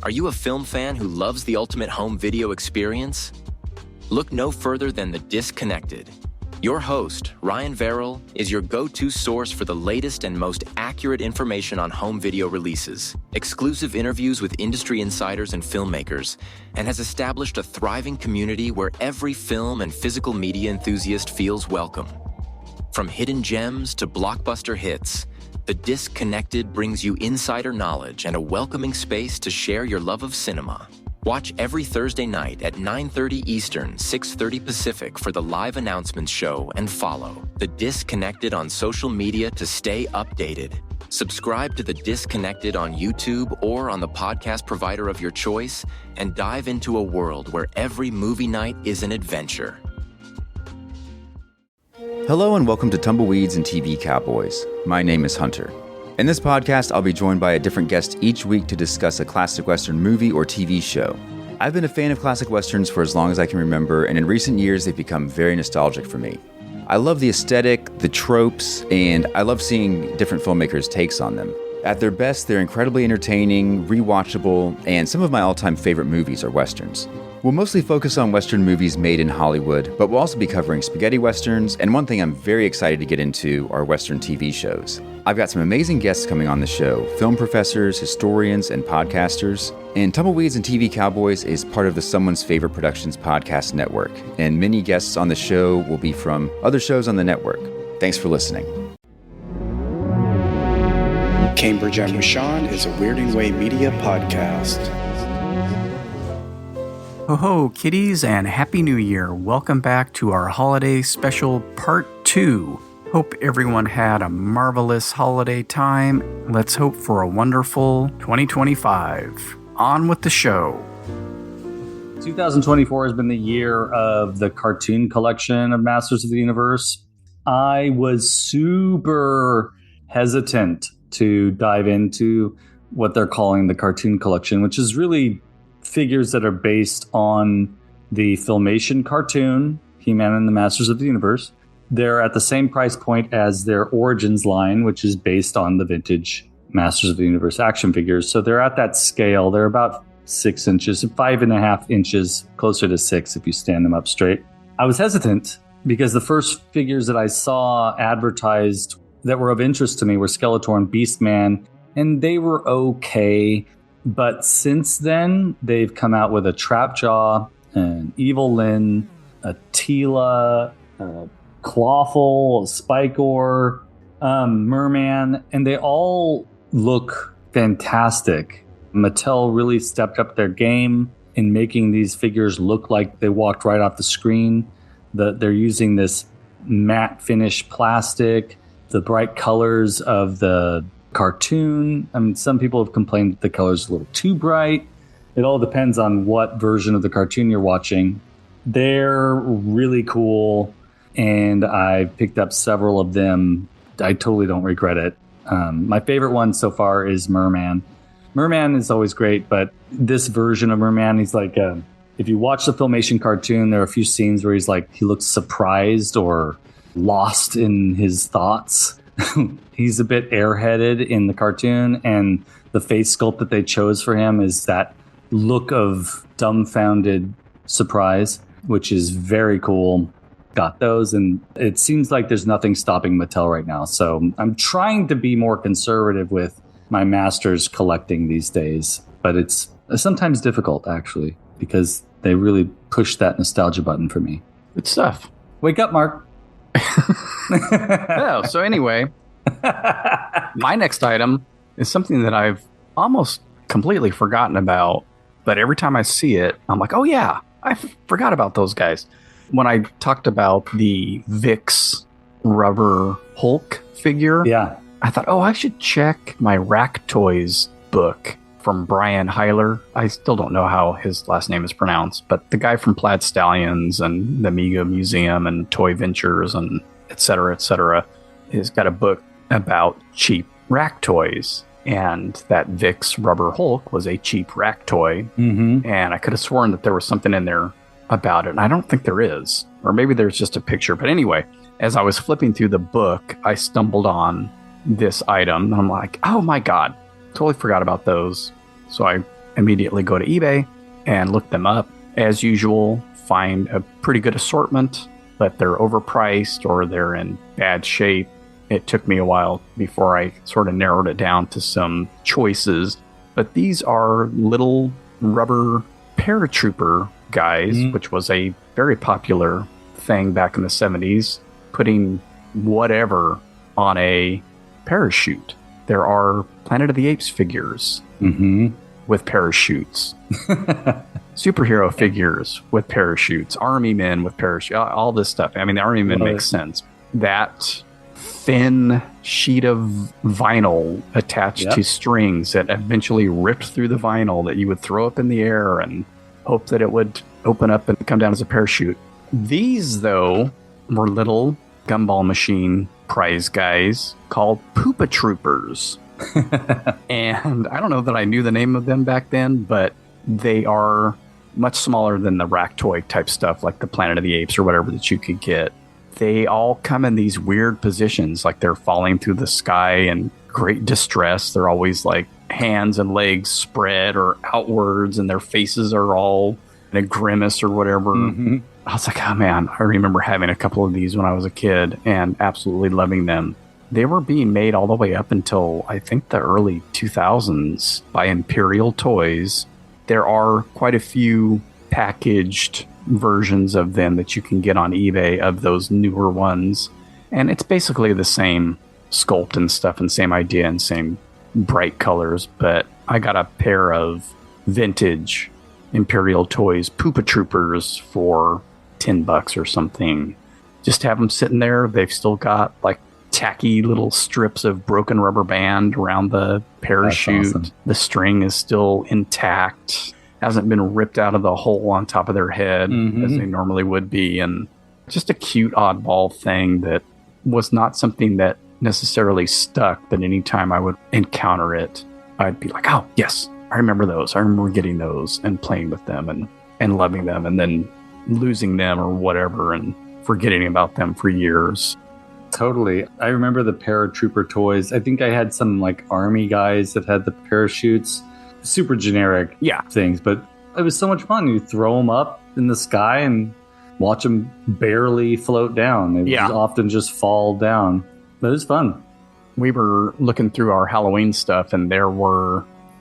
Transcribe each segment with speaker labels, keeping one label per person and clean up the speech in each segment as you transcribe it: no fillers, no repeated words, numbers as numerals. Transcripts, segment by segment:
Speaker 1: Are you a film fan who loves the ultimate home video experience? Look no further than The Disconnected. Your host, Ryan Verrill, is your go-to source for the latest and most accurate information on home video releases, exclusive interviews with industry insiders and filmmakers, and has established a thriving community where every film and physical media enthusiast feels welcome. From hidden gems to blockbuster hits, The Disconnected brings you insider knowledge and a welcoming space to share your love of cinema. Watch every Thursday night at 9:30 Eastern, 6:30 Pacific for the live announcements show and follow The Disconnected on social media to stay updated. Subscribe to The Disconnected on YouTube or on the podcast provider of your choice and dive into a world where every movie night is an adventure.
Speaker 2: Hello and welcome to Tumbleweeds and TV Cowboys. My name is Hunter. In this podcast, I'll be joined by a different guest each week to discuss a classic Western movie or TV show. I've been a fan of classic Westerns for as long as I can remember, and in recent years, they've become very nostalgic for me. I love the aesthetic, the tropes, and I love seeing different filmmakers' takes on them. At their best, they're incredibly entertaining, rewatchable, and some of my all-time favorite movies are Westerns. We'll mostly focus on Western movies made in Hollywood, but we'll also be covering spaghetti Westerns, and one thing I'm very excited to get into are Western TV shows. I've got some amazing guests coming on the show, film professors, historians, and podcasters. And Tumbleweeds and TV Cowboys is part of the Someone's Favorite Productions podcast network, and many guests on the show will be from other shows on the network. Thanks for listening.
Speaker 3: Cambridge and Rashawn is a Weirding Way Media podcast.
Speaker 4: Ho ho, kiddies, and Happy New Year. Welcome back to our holiday special part 2. Hope everyone had a marvelous holiday time. Let's hope for a wonderful 2025. On with the show.
Speaker 5: 2024 has been the year of the cartoon collection of Masters of the Universe. I was super hesitant to dive into what they're calling the cartoon collection, which is really figures that are based on the Filmation cartoon, He-Man and the Masters of the Universe. They're at the same price point as their Origins line, which is based on the vintage Masters of the Universe action figures. So they're at that scale. They're about 6 inches, 5.5 inches, closer to 6 if you stand them up straight. I was hesitant because the first figures that I saw advertised that were of interest to me were Skeletor and Beastman, and they were okay. But since then, they've come out with a Trapjaw, an Evil Lyn, a Teela, a Clawful, a Spikor, Merman, and they all look fantastic. Mattel really stepped up their game in making these figures look like they walked right off the screen. They're using this matte finish plastic, the bright colors of the cartoon. I mean, some people have complained that the color's a little too bright. It all depends on what version of the cartoon you're watching. They're really cool, and I picked up several of them. I totally don't regret it. My favorite one so far is Merman. Merman is always great, but this version of Merman, he's like, if you watch the Filmation cartoon, there are a few scenes where he's like, he looks surprised or lost in his thoughts. He's a bit airheaded in the cartoon, and the face sculpt that they chose for him is that look of dumbfounded surprise, which is very cool. Got those, and it seems like there's nothing stopping Mattel right now. So I'm trying to be more conservative with my Masters collecting these days, but it's sometimes difficult, actually, because they really push that nostalgia button for me.
Speaker 4: Good stuff.
Speaker 5: Wake up, Mark.
Speaker 4: Oh, so anyway, my next item is something that I've almost completely forgotten about, but every time I see it, I'm like, oh yeah, I forgot about those guys. When I talked about the Vix rubber Hulk figure,
Speaker 5: Yeah.
Speaker 4: I thought, oh, I should check my Rack Toys book from Brian Heiler. I still don't know how his last name is pronounced, but the guy from Plaid Stallions and the Amiga Museum and Toy Ventures and et cetera, has got a book about cheap rack toys. And that Vix rubber Hulk was a cheap rack toy.
Speaker 5: Mm-hmm.
Speaker 4: And I could have sworn that there was something in there about it. And I don't think there is. Or maybe there's just a picture. But anyway, as I was flipping through the book, I stumbled on this item. And I'm like, oh my God, totally forgot about those. So I immediately go to eBay and look them up. As usual, find a pretty good assortment, but they're overpriced or they're in bad shape. It took me a while before I sort of narrowed it down to some choices. But these are little rubber paratrooper guys, which was a very popular thing back in the 70s, putting whatever on a parachute. There are Planet of the Apes figures with parachutes. Superhero figures with parachutes, army men with parachutes, all this stuff. I mean, the army men makes sense. That thin sheet of vinyl attached to strings that eventually ripped through the vinyl that you would throw up in the air and hope that it would open up and come down as a parachute. These, though, were little gumball machine prize guys called Poopa Troopers. And I don't know that I knew the name of them back then, but they are much smaller than the rack toy type stuff like the Planet of the Apes or whatever that you could get. They all come in these weird positions, like they're falling through the sky in great distress. They're always like hands and legs spread or outwards, and their faces are all in a grimace or whatever. I was like, oh man, I remember having a couple of these when I was a kid and absolutely loving them. They were being made all the way up until I think the early 2000s by Imperial Toys. There are quite a few packaged versions of them that you can get on eBay of those newer ones. And it's basically the same sculpt and stuff and same idea and same bright colors. But I got a pair of vintage Imperial Toys Poopa Troopers for $10 or something. Just have them sitting there. They've still got like tacky little strips of broken rubber band around the parachute. Awesome. The string is still intact, hasn't been ripped out of the hole on top of their head as they normally would be. And just a cute oddball thing that was not something that necessarily stuck, but anytime I would encounter it, I'd be like, oh yes, I remember those. I remember getting those and playing with them and loving them, and then losing them or whatever and forgetting about them for years.
Speaker 5: Totally. I remember the paratrooper toys. I think I had some like army guys that had the parachutes. Super generic things, but it was so much fun. You throw them up in the sky and watch them barely float down. They would often just fall down. But it was fun.
Speaker 4: We were looking through our Halloween stuff, and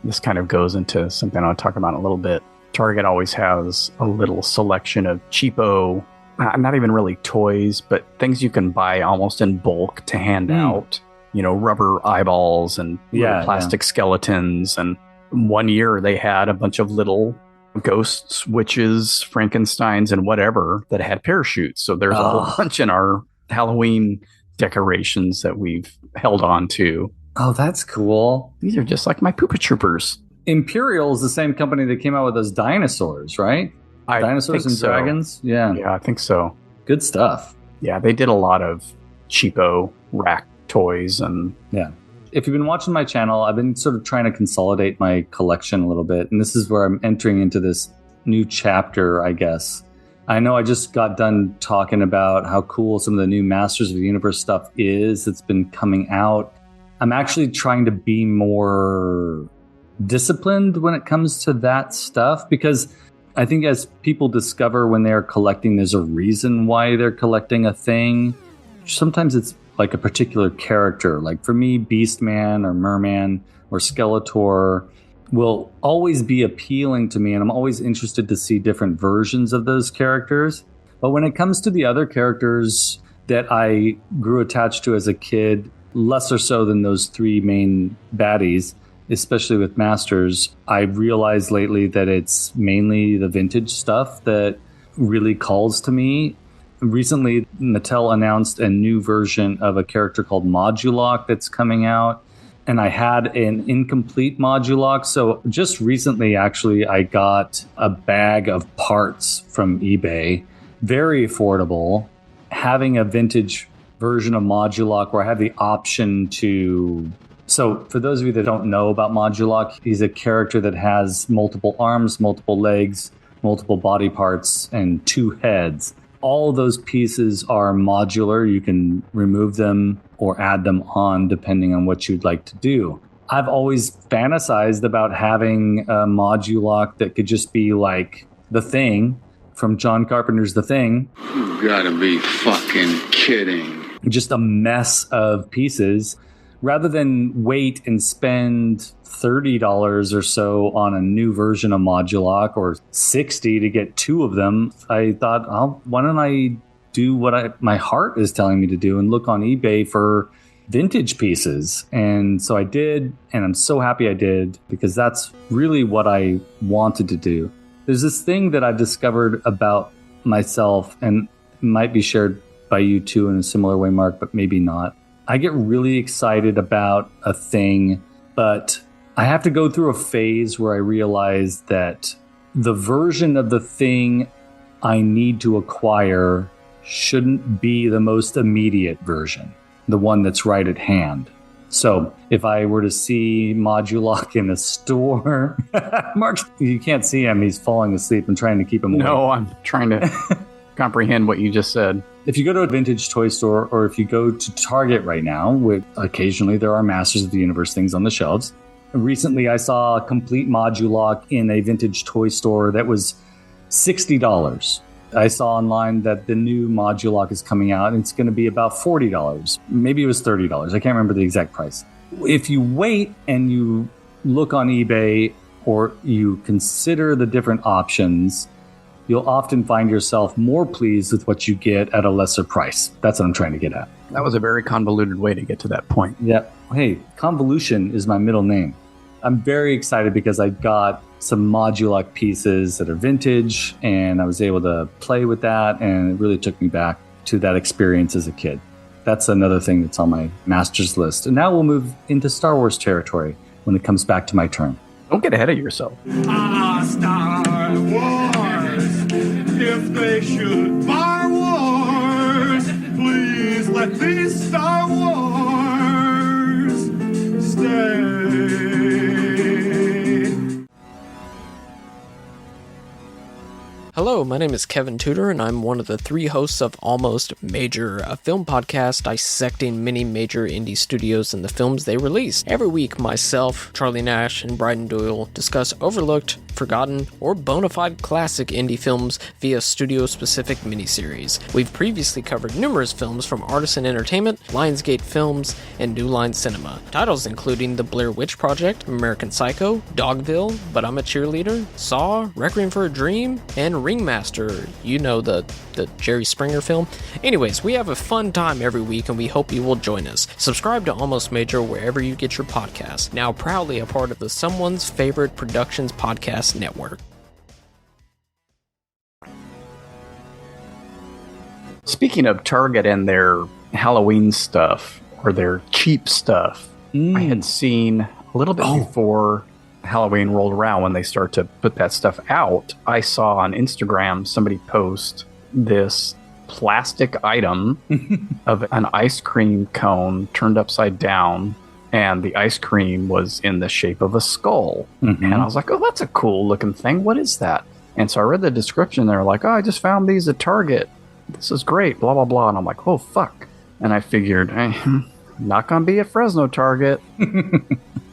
Speaker 4: this kind of goes into something I'll talk about in a little bit. Target always has a little selection of cheapo, not even really toys, but things you can buy almost in bulk to hand out. You know, rubber eyeballs and plastic skeletons. And one year they had a bunch of little ghosts, witches, Frankensteins, and whatever that had parachutes. So there's a whole bunch in our Halloween decorations that we've held on to.
Speaker 5: Oh, that's cool.
Speaker 4: These are just like my Poopa Troopers.
Speaker 5: Imperial is the same company that came out with those dinosaurs, right? Dinosaurs and Dragons? Yeah,
Speaker 4: I think so.
Speaker 5: Good stuff.
Speaker 4: Yeah, they did a lot of cheapo rack toys. And
Speaker 5: if you've been watching my channel, I've been sort of trying to consolidate my collection a little bit. And this is where I'm entering into this new chapter, I guess. I know I just got done talking about how cool some of the new Masters of the Universe stuff is that's been coming out. I'm actually trying to be more disciplined when it comes to that stuff, because I think as people discover when they're collecting, there's a reason why they're collecting a thing. Sometimes it's like a particular character. Like for me, Beastman or Merman or Skeletor will always be appealing to me, and I'm always interested to see different versions of those characters. But when it comes to the other characters that I grew attached to as a kid, lesser so than those three main baddies, especially with Masters, I've realized lately that it's mainly the vintage stuff that really calls to me. Recently, Mattel announced a new version of a character called Modulok that's coming out, and I had an incomplete Modulok. So just recently, actually, I got a bag of parts from eBay, very affordable, having a vintage version of Modulok where I have the option to... So for those of you that don't know about Modulok, he's a character that has multiple arms, multiple legs, multiple body parts, and 2 heads. All of those pieces are modular. You can remove them or add them on depending on what you'd like to do. I've always fantasized about having a Modulock that could just be like The Thing from John Carpenter's The Thing.
Speaker 6: You gotta be fucking kidding.
Speaker 5: Just a mess of pieces. Rather than wait and spend $30 or so on a new version of Modulock or $60 to get two of them, I thought, oh, why don't I do what my heart is telling me to do and look on eBay for vintage pieces? And so I did, and I'm so happy I did, because that's really what I wanted to do. There's this thing that I've discovered about myself, and it might be shared by you too in a similar way, Mark, but maybe not. I get really excited about a thing, but I have to go through a phase where I realize that the version of the thing I need to acquire shouldn't be the most immediate version, the one that's right at hand. So if I were to see Modulock in a store, Mark, you can't see him. He's falling asleep and trying to keep him awake.
Speaker 4: No, I'm trying to comprehend what you just said.
Speaker 5: If you go to a vintage toy store, or if you go to Target right now, with occasionally there are Masters of the Universe things on the shelves. Recently, I saw a complete Modulock in a vintage toy store that was $60. I saw online that the new Modulock is coming out, and it's going to be about $40. Maybe it was $30. I can't remember the exact price. If you wait and you look on eBay, or you consider the different options, you'll often find yourself more pleased with what you get at a lesser price. That's what I'm trying to get at.
Speaker 4: That was a very convoluted way to get to that point.
Speaker 5: Yeah. Hey, convolution is my middle name. I'm very excited because I got some Modulock pieces that are vintage, and I was able to play with that, and it really took me back to that experience as a kid. That's another thing that's on my master's list. And now we'll move into Star Wars territory when it comes back to my turn.
Speaker 4: Don't get ahead of yourself.
Speaker 7: Star Wars, if they should bar wars, please let these Star Wars stay.
Speaker 8: Hello, my name is Kevin Tudor, and I'm one of the 3 hosts of Almost Major, a film podcast dissecting many major indie studios and the films they release. Every week, myself, Charlie Nash, and Bryden Doyle discuss overlooked, forgotten, or bona fide classic indie films via studio-specific miniseries. We've previously covered numerous films from Artisan Entertainment, Lionsgate Films, and New Line Cinema. Titles including The Blair Witch Project, American Psycho, Dogville, But I'm a Cheerleader, Saw, Requiem for a Dream, and Ringmaster, you know, the Jerry Springer film. Anyways, we have a fun time every week, and we hope you will join us. Subscribe to Almost Major wherever you get your podcasts. Now proudly a part of the Someone's Favorite Productions podcast network.
Speaker 4: Speaking of Target and their Halloween stuff, or their cheap stuff, I had seen a little bit before Halloween rolled around, when they start to put that stuff out, I saw on Instagram somebody post this plastic item of an ice cream cone turned upside down, and the ice cream was in the shape of a skull. And I was like, oh, that's a cool looking thing. What is that? And so I read the description. They're like, oh, I just found these at Target. This is great, blah, blah, blah. And I'm like, oh, fuck. And I figured, I'm not going to be at Fresno Target.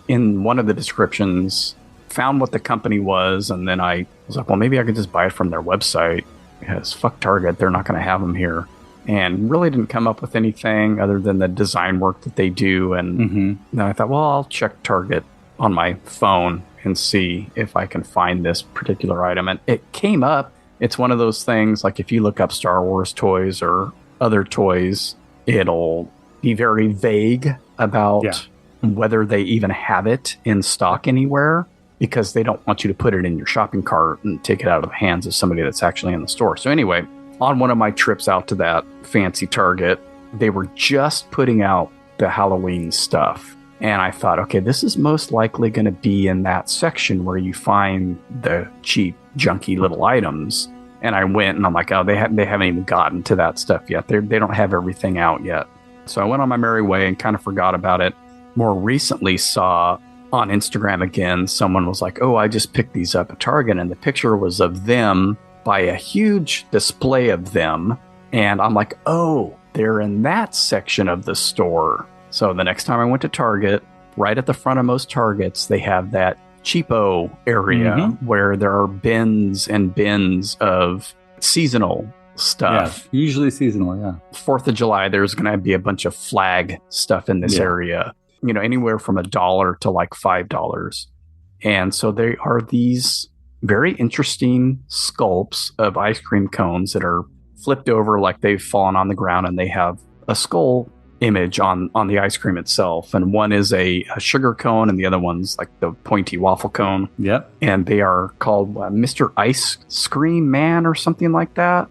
Speaker 4: In one of the descriptions, found what the company was, and then I was like, well, maybe I could just buy it from their website, because fuck Target, they're not going to have them here. And really didn't come up with anything other than the design work that they do. And then I thought, well, I'll check Target on my phone and see if I can find this particular item. And it came up. It's one of those things, like if you look up Star Wars toys or other toys, it'll be very vague about whether they even have it in stock anywhere, because they don't want you to put it in your shopping cart and take it out of the hands of somebody that's actually in the store. So anyway, on one of my trips out to that fancy Target, they were just putting out the Halloween stuff. And I thought, okay, this is most likely going to be in that section where you find the cheap, junky little items. And I went and I'm like, oh, they haven't even gotten to that stuff yet. They don't have everything out yet. So I went on my merry way and kind of forgot about it. More recently saw on Instagram again, someone was like, oh, I just picked these up at Target, and the picture was of them by a huge display of them. And I'm like, oh, they're in that section of the store. So the next time I went to Target, right at the front of most Targets, they have that cheapo area where there are bins and bins of seasonal stuff.
Speaker 5: Yeah, usually seasonal, yeah.
Speaker 4: 4th of July, there's going to be a bunch of flag stuff in this area, anywhere from $1 to like $5. And so there are these very interesting sculpts of ice cream cones that are flipped over like they've fallen on the ground, and they have a skull image on the ice cream itself. And one is a sugar cone, and the other one's like the pointy waffle cone.
Speaker 5: Yep.
Speaker 4: And they are called Mr. Ice Cream Man or something like that.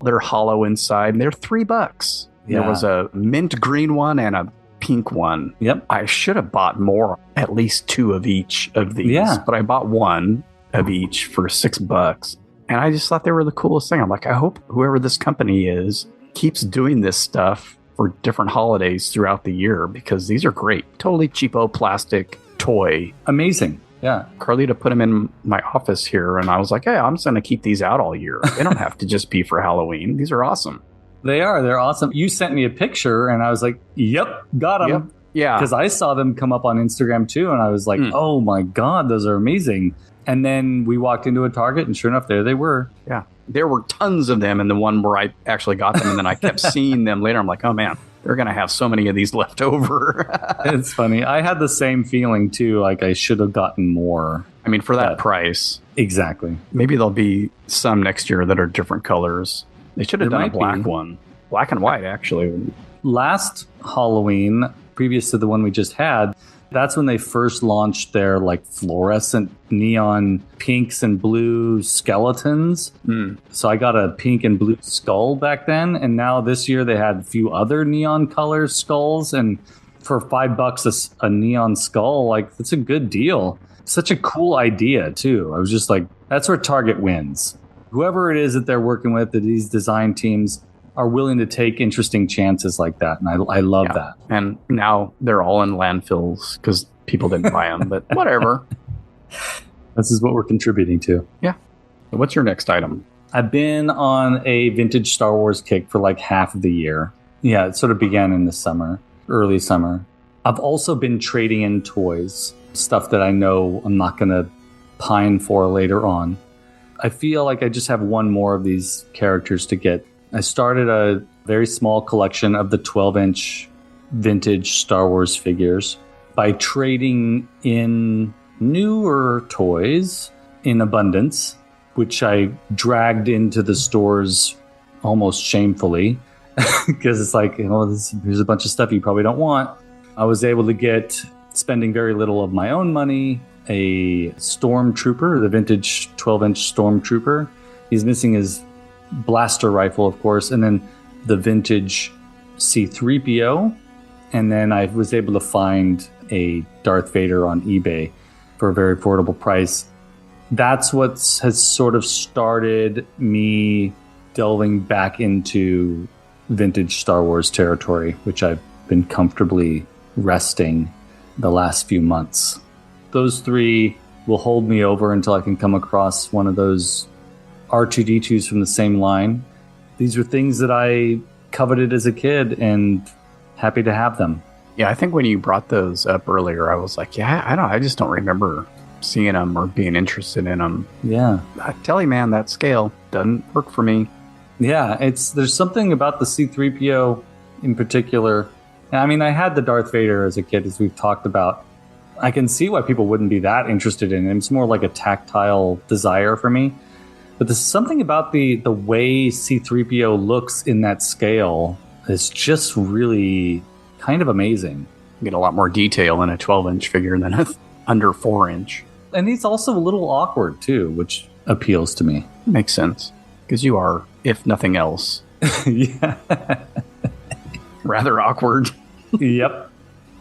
Speaker 4: They're hollow inside, and they're $3.
Speaker 5: Yeah.
Speaker 4: There was a mint green one and a pink one.
Speaker 5: Yep.
Speaker 4: I should have bought more, at least 2 of each of these, but I bought 1 of each for $6. And I just thought they were the coolest thing. I'm like, I hope whoever this company is keeps doing this stuff for different holidays throughout the year, because these are great. Totally cheapo plastic toy.
Speaker 5: Amazing. Yeah.
Speaker 4: Carlita put them in my office here, and I was like, hey, I'm just going to keep these out all year. They don't have to just be for Halloween. These are awesome.
Speaker 5: They are. They're awesome. You sent me a picture, and I was like, yep, got them.
Speaker 4: Yep. Yeah.
Speaker 5: Because I saw them come up on Instagram, too, and I was like, oh, my God, those are amazing. And then we walked into a Target, and sure enough, there they were.
Speaker 4: Yeah. There were tons of them in the one where I actually got them, and then I kept seeing them later. I'm like, oh, man, they're going to have so many of these left over.
Speaker 5: It's funny. I had the same feeling, too, like I should have gotten more.
Speaker 4: I mean, for that price.
Speaker 5: Exactly.
Speaker 4: Maybe there'll be some next year that are different colors. They should have done a black one. Black and white, actually.
Speaker 5: Last Halloween, previous to the one we just had, that's when they first launched their like fluorescent neon pinks and blue skeletons. So I got a pink and blue skull back then. And now this year they had a few other neon color skulls. And for $5 a neon skull, like that's a good deal. Such a cool idea too. I was just like, that's where Target wins. Whoever it is that they're working with, that these design teams are willing to take interesting chances like that. And I love that.
Speaker 4: And now they're all in landfills because people didn't buy them, but whatever.
Speaker 5: This is what we're contributing to.
Speaker 4: Yeah. So what's your next item?
Speaker 5: I've been on a vintage Star Wars kick for like half of the year. Yeah, it sort of began in the summer, early summer. I've also been trading in toys, stuff that I know I'm not going to pine for later on. I feel like I just have one more of these characters to get. I started a very small collection of the 12-inch vintage Star Wars figures by trading in newer toys in abundance, which I dragged into the stores almost shamefully because it's like, here's a bunch of stuff you probably don't want. I was able to get, spending very little of my own money, a Stormtrooper, the vintage 12-inch Stormtrooper. He's missing his blaster rifle, of course, and then the vintage C-3PO. And then I was able to find a Darth Vader on eBay for a very affordable price. That's what has sort of started me delving back into vintage Star Wars territory, which I've been comfortably resting the last few months. Those 3 will hold me over until I can come across one of those R2-D2s from the same line. These are things that I coveted as a kid and happy to have them.
Speaker 4: Yeah, I think when you brought those up earlier, I was like, I just don't remember seeing them or being interested in them.
Speaker 5: Yeah.
Speaker 4: I tell you, man, that scale doesn't work for me.
Speaker 5: Yeah, there's something about the C-3PO in particular. I mean, I had the Darth Vader as a kid, as we've talked about. I can see why people wouldn't be that interested in it. It's more like a tactile desire for me. But there's something about the way C-3PO looks in that scale is just really kind of amazing.
Speaker 4: You get a lot more detail in a 12-inch figure than a under 4-inch.
Speaker 5: And he's also a little awkward, too, which appeals to me.
Speaker 4: Makes sense. Because you are, if nothing else,
Speaker 5: yeah,
Speaker 4: rather awkward.
Speaker 5: Yep.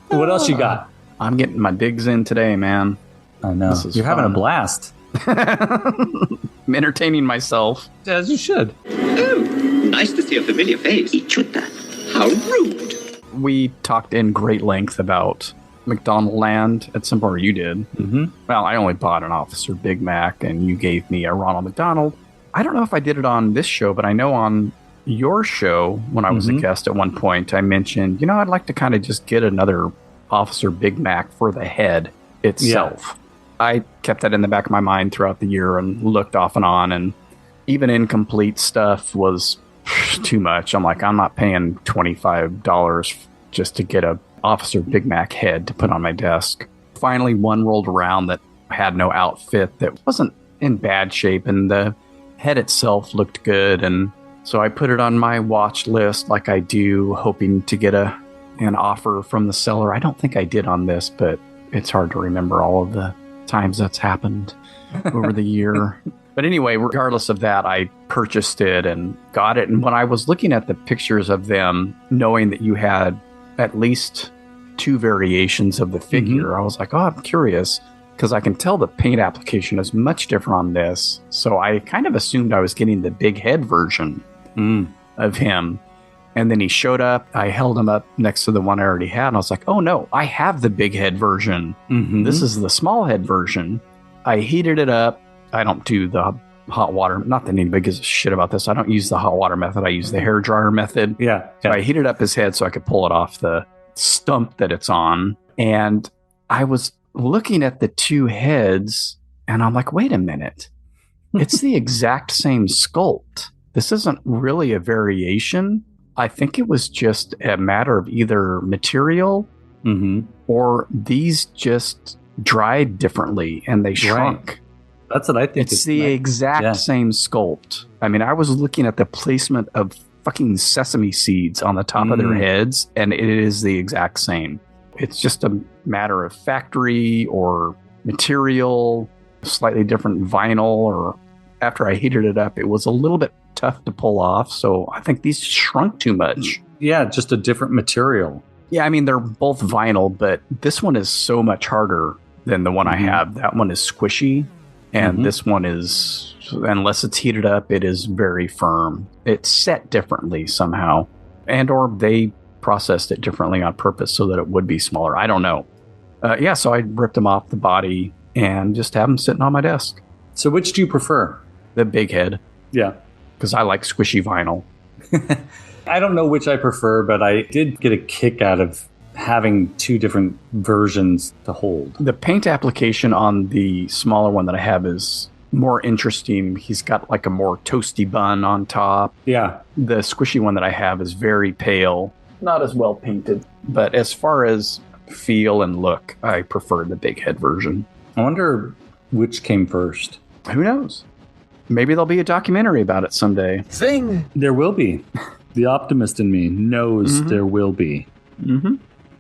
Speaker 5: What else you got?
Speaker 4: I'm getting my digs in today, man.
Speaker 5: I know. You're having a blast.
Speaker 4: I'm entertaining myself.
Speaker 5: As you should.
Speaker 9: Oh, nice to see a familiar face. Ichuta. How rude.
Speaker 4: We talked in great length about McDonald Land at some point. You did.
Speaker 5: Mm-hmm.
Speaker 4: Well, I only bought an Officer Big Mac, and you gave me a Ronald McDonald. I don't know if I did it on this show, but I know on your show, when I was a guest at one point, I mentioned, I'd like to kind of just get another Officer Big Mac for the head itself. I kept that in the back of my mind throughout the year and looked off and on, and even incomplete stuff was too much. I'm like, I'm not paying $25 just to get a Officer Big Mac head to put on my desk. Finally, one rolled around that had no outfit, that wasn't in bad shape, and the head itself looked good, and so I put it on my watch list like I do, hoping to get an offer from the seller. I don't think I did on this, but it's hard to remember all of the times that's happened over the year. But anyway, regardless of that, I purchased it and got it. And when I was looking at the pictures of them, knowing that you had at least 2 variations of the figure, I was like, oh, I'm curious, because I can tell the paint application is much different on this. So I kind of assumed I was getting the big head version of him. And then he showed up. I held him up next to the one I already had. And I was like, oh, no, I have the big head version. This is the small head version. I heated it up. I don't do the hot water. Not that anybody gives a shit about this. I don't use the hot water method. I use the hair dryer method.
Speaker 5: Yeah.
Speaker 4: So I heated up his head so I could pull it off the stump that it's on. And I was looking at the 2 heads, and I'm like, wait a minute. It's the exact same sculpt. This isn't really a variation. I think it was just a matter of either material or these just dried differently and they shrunk.
Speaker 5: Right. That's what I think.
Speaker 4: It's the exact same sculpt. I mean, I was looking at the placement of fucking sesame seeds on the top of their heads, and it is the exact same. It's just a matter of factory or material, slightly different vinyl, or after I heated it up, it was a little bit tough to pull off. So I think these shrunk too much.
Speaker 5: Yeah, just a different material.
Speaker 4: Yeah, I mean, they're both vinyl, but this one is so much harder than the one I have. That one is squishy, and this one is, unless it's heated up, it is very firm. It's set differently somehow, and or they processed it differently on purpose so that it would be smaller. I don't know. So I ripped them off the body and just have them sitting on my desk.
Speaker 5: So which do you prefer?
Speaker 4: The big head.
Speaker 5: Yeah.
Speaker 4: Because I like squishy vinyl.
Speaker 5: I don't know which I prefer, but I did get a kick out of having 2 different versions to hold.
Speaker 4: The paint application on the smaller one that I have is more interesting. He's got like a more toasty bun on top.
Speaker 5: Yeah.
Speaker 4: The squishy one that I have is very pale, not as well painted. But as far as feel and look, I prefer the big head version.
Speaker 5: I wonder which came first.
Speaker 4: Who knows? Maybe there'll be a documentary about it someday.
Speaker 8: Zing!
Speaker 5: There will be. The optimist in me knows there will be. The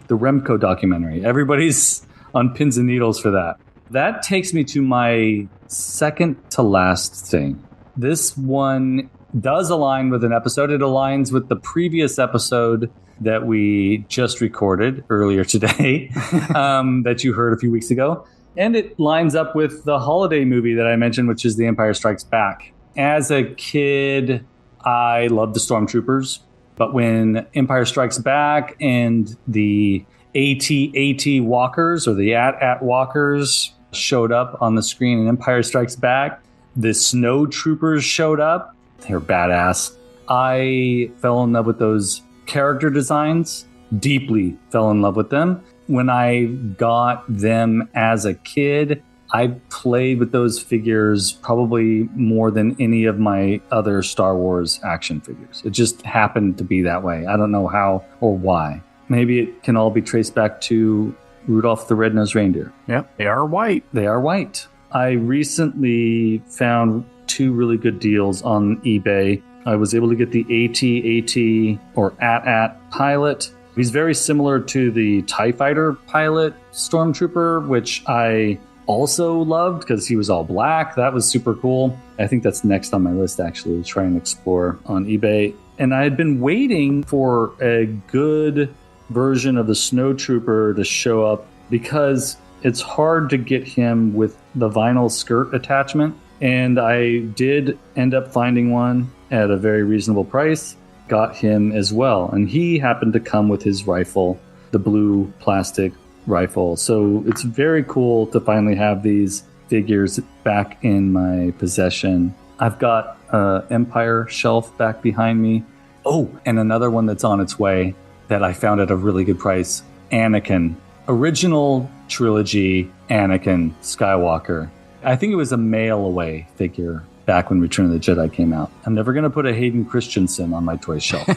Speaker 5: Remco documentary. Everybody's on pins and needles for that. That takes me to my second to last thing. This one does align with an episode. It aligns with the previous episode that we just recorded earlier today, that you heard a few weeks ago. And it lines up with the holiday movie that I mentioned, which is The Empire Strikes Back. As a kid, I loved the Stormtroopers. But when Empire Strikes Back and the AT-AT walkers, or the AT-AT walkers, showed up on the screen in Empire Strikes Back, the Snow Troopers showed up. They're badass. I fell in love with those character designs, deeply fell in love with them. When I got them as a kid, I played with those figures probably more than any of my other Star Wars action figures. It just happened to be that way. I don't know how or why. Maybe it can all be traced back to Rudolph the Red-Nosed Reindeer.
Speaker 4: Yep, they are white.
Speaker 5: They are white. I recently found 2 really good deals on eBay. I was able to get the AT-AT or AT-AT pilot. He's very similar to the TIE Fighter pilot Stormtrooper, which I also loved because he was all black. That was super cool. I think that's next on my list, actually, to try and explore on eBay. And I had been waiting for a good version of the Snow Trooper to show up because it's hard to get him with the vinyl skirt attachment. And I did end up finding one at a very reasonable price. Got him as well. And he happened to come with his rifle, the blue plastic rifle. So it's very cool to finally have these figures back in my possession. I've got an Empire shelf back behind me. Oh, and another one that's on its way that I found at a really good price. Anakin original trilogy Anakin Skywalker. I think it was a mail-away figure back when Return of the Jedi came out. I'm never going to put a Hayden Christensen on my toy shelf,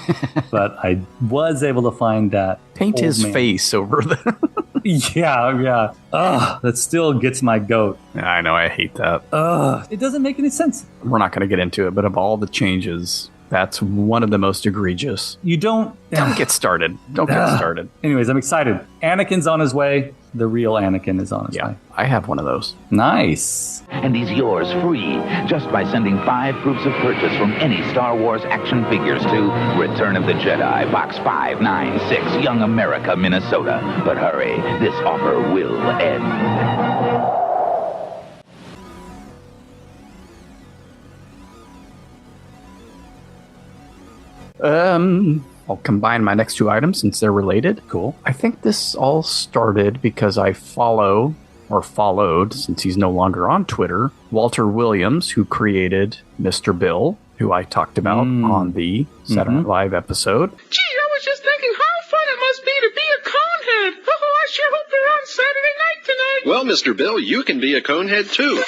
Speaker 5: but I was able to find that.
Speaker 4: Paint his face over the...
Speaker 5: Yeah. Ugh, that still gets my goat.
Speaker 4: I know, I hate that.
Speaker 5: Ugh, it doesn't make any sense.
Speaker 4: We're not going to get into it, but of all the changes, that's one of the most egregious.
Speaker 5: Don't
Speaker 4: get started. Don't get started.
Speaker 5: Anyways, I'm excited. Anakin's on his way. The real Anakin is on his way.
Speaker 4: I have one of those.
Speaker 5: Nice.
Speaker 10: And he's yours free just by sending 5 proofs of purchase from any Star Wars action figures to Return of the Jedi, Box 596, Young America, Minnesota. But hurry, this offer will end.
Speaker 4: I'll combine my next 2 items since they're related.
Speaker 5: Cool.
Speaker 4: I think this all started because I followed, since he's no longer on Twitter, Walter Williams, who created Mr. Bill, who I talked about on the Saturday Night Live episode.
Speaker 7: Gee, I was just thinking how fun it must be to be a conehead. Oh, I sure hope they're on Saturday night tonight.
Speaker 11: Well, Mr. Bill, you can be a conehead too.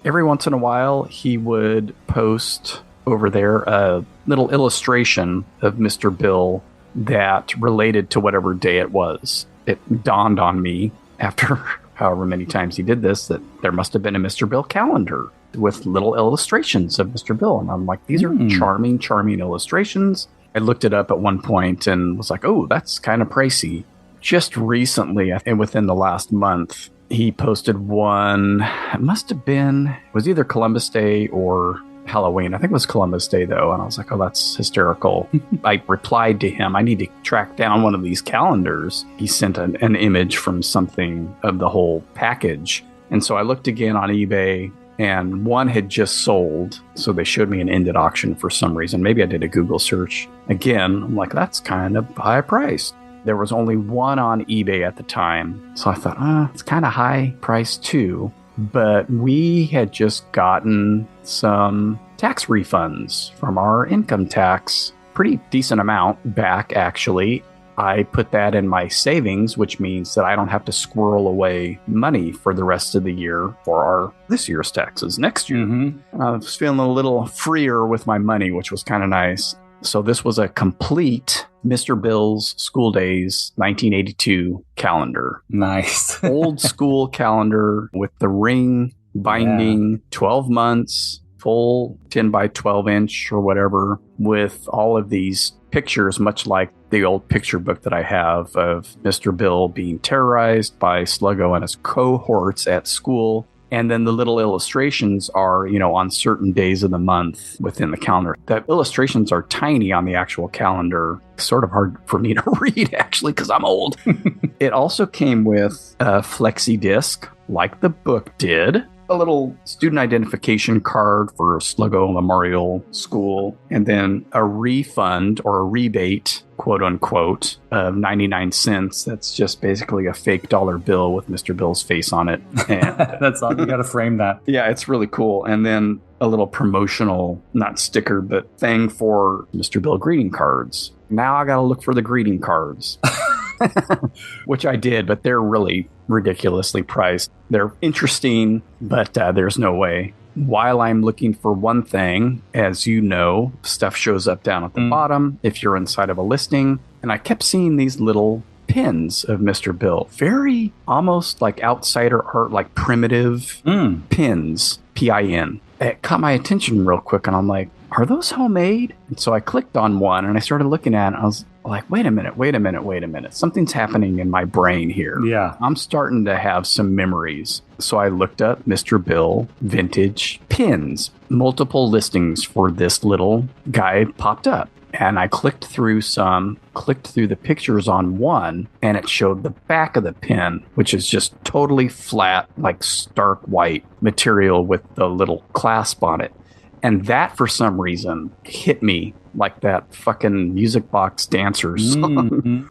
Speaker 4: Every once in a while, he would post over there a little illustration of Mr. Bill that related to whatever day it was. It dawned on me after however many times he did this that there must have been a Mr. Bill calendar with little illustrations of Mr. Bill. And I'm like, these are charming, charming illustrations. I looked it up at one point and was like, oh, that's kind of pricey. Just recently, and within the last month, he posted one. It must have been, it was either Columbus Day or Halloween. I think it was Columbus Day, though. And I was like, oh, that's hysterical. I replied to him, I need to track down one of these calendars. He sent an image from something of the whole package. And so I looked again on eBay, and one had just sold. So they showed me an ended auction for some reason. Maybe I did a Google search. Again, I'm like, that's kind of high priced. There was only one on eBay at the time. So I thought, it's kind of high priced too. But we had just gotten some tax refunds from our income tax, pretty decent amount back, actually. I put that in my savings, which means that I don't have to squirrel away money for the rest of the year for this year's taxes next year. I was feeling a little freer with my money, which was kind of nice. So this was a complete Mr. Bill's School Days 1982 calendar.
Speaker 5: Nice.
Speaker 4: Old school calendar with the ring binding, 12 months, full 10 by 12 inch or whatever, with all of these pictures, much like the old picture book that I have of Mr. Bill being terrorized by Sluggo and his cohorts at school. And then the little illustrations are, on certain days of the month within the calendar. The illustrations are tiny on the actual calendar. Sort of hard for me to read, actually, because I'm old. It also came with a flexi disc, like the book did. A little student identification card for Sluggo Memorial School, and then a refund or a rebate, quote unquote, of 99 cents. That's just basically a fake dollar bill with Mr. Bill's face on it. And
Speaker 5: that's all. You got to frame that.
Speaker 4: Yeah, it's really cool. And then a little promotional, not sticker, but thing for Mr. Bill greeting cards. Now I got to look for the greeting cards. Which I did, but they're really ridiculously priced. They're interesting, but there's no way. While I'm looking for one thing, as you know, stuff shows up down at the bottom if you're inside of a listing. And I kept seeing these little pins of Mr. Bill. Very almost like outsider art, like primitive pins, P-I-N. It caught my attention real quick, and I'm like, are those homemade? And so I clicked on one, and I started looking at it, and I was like, wait a minute. Something's happening in my brain here.
Speaker 5: Yeah.
Speaker 4: I'm starting to have some memories. So I looked up Mr. Bill vintage pins. Multiple listings for this little guy popped up. And I clicked through the pictures on one, and it showed the back of the pin, which is just totally flat, like stark white material with the little clasp on it. And that, for some reason, hit me like that fucking Music Box Dancers song.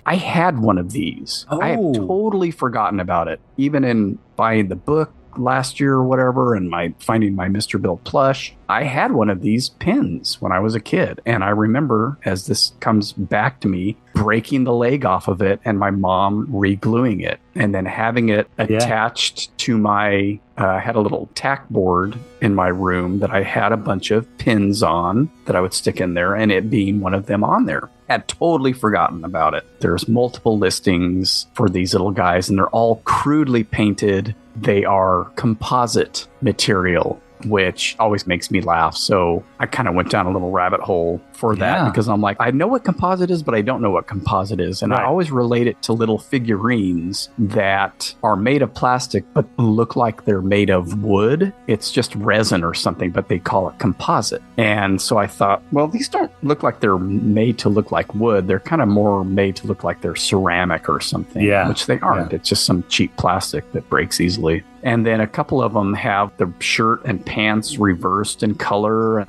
Speaker 4: I had one of these. I had totally forgotten about it. Even in buying the book, last year or whatever, and finding my Mr. Bill plush. I had one of these pins when I was a kid, and I remember, as this comes back to me, breaking the leg off of it and my mom re-gluing it, and then having it attached to my I had a little tack board in my room that I had a bunch of pins on that I would stick in there, and it being one of them on there. Had totally forgotten about it. There's multiple listings for these little guys, and they're all crudely painted. They are composite material, which always makes me laugh. So I kind of went down a little rabbit hole for that because I'm like, I know what composite is, but I don't know what composite is. And I always relate it to little figurines that are made of plastic, but look like they're made of wood. It's just resin or something, but they call it composite. And so I thought, well, these don't look like they're made to look like wood. They're kind of more made to look like they're ceramic or something, which they aren't. It's just some cheap plastic that breaks easily. And then a couple of them have the shirt and pants reversed in color.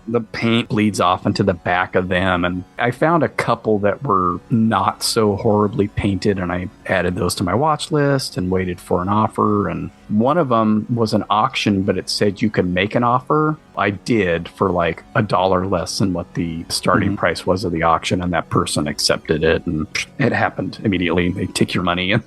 Speaker 4: The paint bleeds off into the back of them. And I found a couple that were not so horribly painted, and I added those to my watch list and waited for an offer. And one of them was an auction, but it said you could make an offer. I did for like $1 less than what the starting price was of the auction, and that person accepted it, and it happened immediately. They take your money and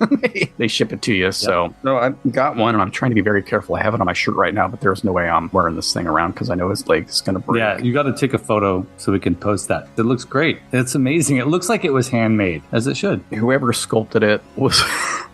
Speaker 4: they ship it to you. So I got one, and I'm trying to be very careful. I have it on my shirt right now, but there's no way I'm wearing this thing around because I know his leg is going to break.
Speaker 5: Yeah, you got to take a photo so we can post that. It looks great. It's amazing. It looks like it was handmade, as it should.
Speaker 4: Whoever sculpted it was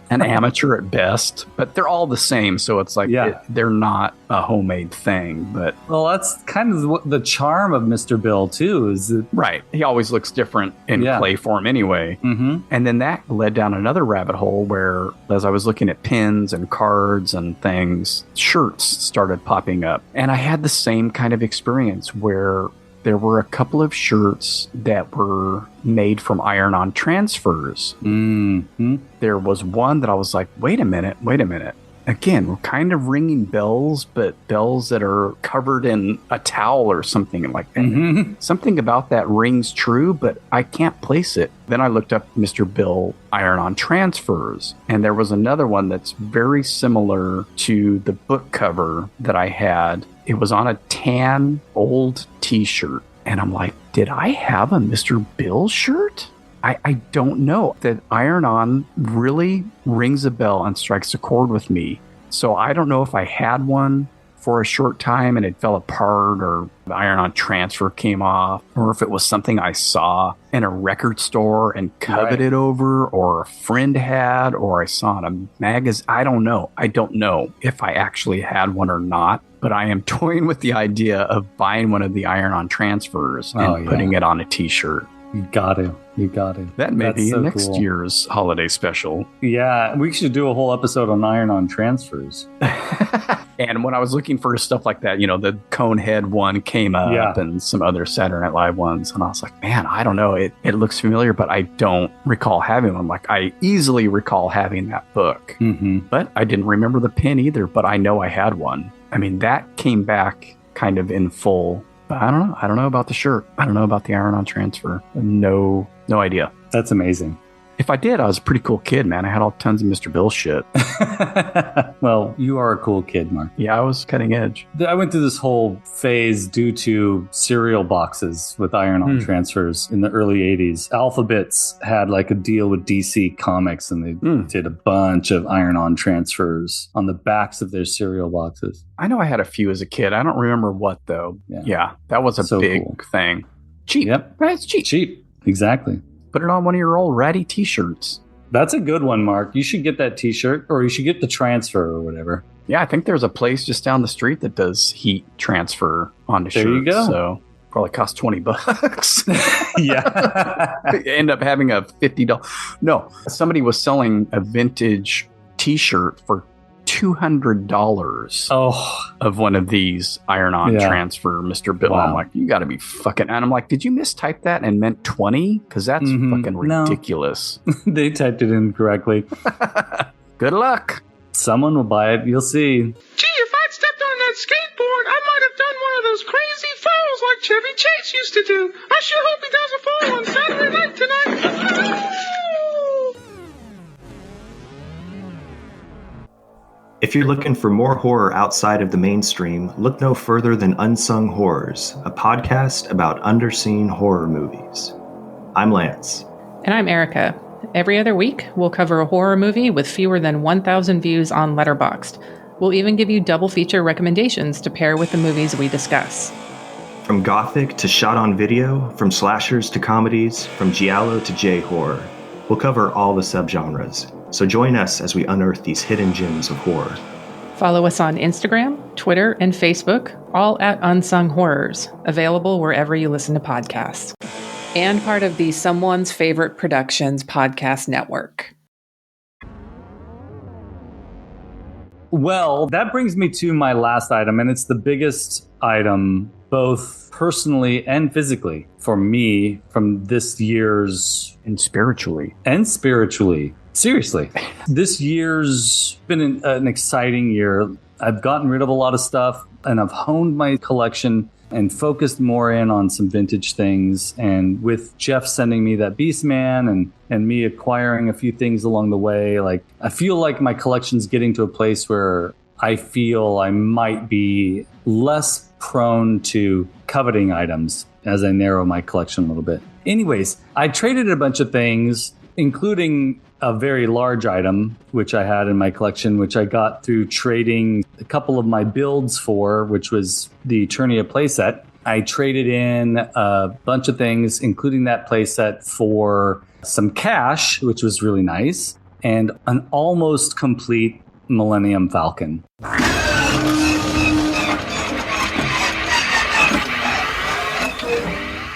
Speaker 4: an amateur at best, but they're all the same. So it's like they're not a homemade thing. But
Speaker 5: well, that's kind of what the charm of Mr. Bill too is.
Speaker 4: Right. He always looks different in clay form anyway. And then that led down another rabbit hole where, as I was looking at pins and cards and things, shirts started popping up. And I had the same kind of experience where there were a couple of shirts that were made from iron-on transfers. There was one that I was like, wait a minute. Again, we're kind of ringing bells, but bells that are covered in a towel or something like that. Something about that rings true, but I can't place it. Then I looked up Mr. Bill iron-on transfers, and there was another one that's very similar to the book cover that I had. It was on a tan old t-shirt, and I'm like, did I have a Mr. Bill shirt? I don't know. That iron-on really rings a bell and strikes a chord with me. So I don't know if I had one for a short time and it fell apart, or the iron-on transfer came off, or if it was something I saw in a record store and coveted over, or a friend had, or I saw in a magazine. I don't know. I don't know if I actually had one or not, but I am toying with the idea of buying one of the iron-on transfers and putting it on a t-shirt.
Speaker 5: You got to.
Speaker 4: That may be next year's holiday special.
Speaker 5: Yeah, we should do a whole episode on iron-on transfers.
Speaker 4: And when I was looking for stuff like that, the Conehead one came up and some other Saturday Night Live ones. And I was like, man, I don't know. It looks familiar, but I don't recall having one. Like, I easily recall having that book. But I didn't remember the pin either, but I know I had one. I mean, that came back kind of in full. But I don't know. I don't know about the shirt. I don't know about the iron-on transfer. No idea.
Speaker 5: That's amazing.
Speaker 4: If I did, I was a pretty cool kid, man. I had all tons of Mr. Bill shit.
Speaker 5: Well, you are a cool kid, Mark.
Speaker 4: Yeah, I was cutting edge.
Speaker 5: I went through this whole phase due to cereal boxes with iron-on transfers in the early 80s. Alphabets had like a deal with DC Comics, and they did a bunch of iron-on transfers on the backs of their cereal boxes.
Speaker 4: I know I had a few as a kid. I don't remember what, though. Yeah, that was a big thing. Cheap.
Speaker 5: Yep.
Speaker 4: Right, it's cheap.
Speaker 5: Cheap. Exactly.
Speaker 4: Put it on one of your old ratty t-shirts.
Speaker 5: That's a good one, Mark. You should get that t-shirt, or you should get the transfer or whatever.
Speaker 4: Yeah, I think there's a place just down the street that does heat transfer onto shirts.
Speaker 5: There you go.
Speaker 4: So probably cost $20.
Speaker 5: Yeah.
Speaker 4: End up having a $50. No, somebody was selling a vintage t-shirt for $200 of one of these iron-on transfer Mr. Bill. Wow. I'm like, you got to be fucking... And I'm like, did you mistype that and meant 20? Because that's fucking ridiculous.
Speaker 5: No. They typed it incorrectly.
Speaker 4: Good luck.
Speaker 5: Someone will buy it. You'll see.
Speaker 7: Gee, if I'd stepped on that skateboard, I might have done one of those crazy falls like Chevy Chase used to do. I sure hope he doesn't fall on Saturday night tonight.
Speaker 12: If you're looking for more horror outside of the mainstream, look no further than Unsung Horrors, a podcast about underseen horror movies. I'm Lance.
Speaker 13: And I'm Erica. Every other week, we'll cover a horror movie with fewer than 1,000 views on Letterboxd. We'll even give you double feature recommendations to pair with the movies we discuss.
Speaker 12: From gothic to shot on video, from slashers to comedies, from giallo to J-horror, we'll cover all the subgenres. So join us as we unearth these hidden gems of horror.
Speaker 13: Follow us on Instagram, Twitter, and Facebook, all at Unsung Horrors, available wherever you listen to podcasts. And part of the Someone's Favorite Productions podcast network.
Speaker 5: Well, that brings me to my last item, and it's the biggest item, both personally and physically, for me from this year's...
Speaker 4: And spiritually.
Speaker 5: Seriously. This year's been an exciting year. I've gotten rid of a lot of stuff, and I've honed my collection and focused more in on some vintage things. And with Jeff sending me that Beastman and me acquiring a few things along the way, like I feel like my collection's getting to a place where I feel I might be less prone to coveting items as I narrow my collection a little bit. Anyways, I traded a bunch of things, including a very large item, which I had in my collection, which I got through trading a couple of my builds for, which was the Eternia playset. I traded in a bunch of things, including that playset, for some cash, which was really nice, and an almost complete Millennium Falcon.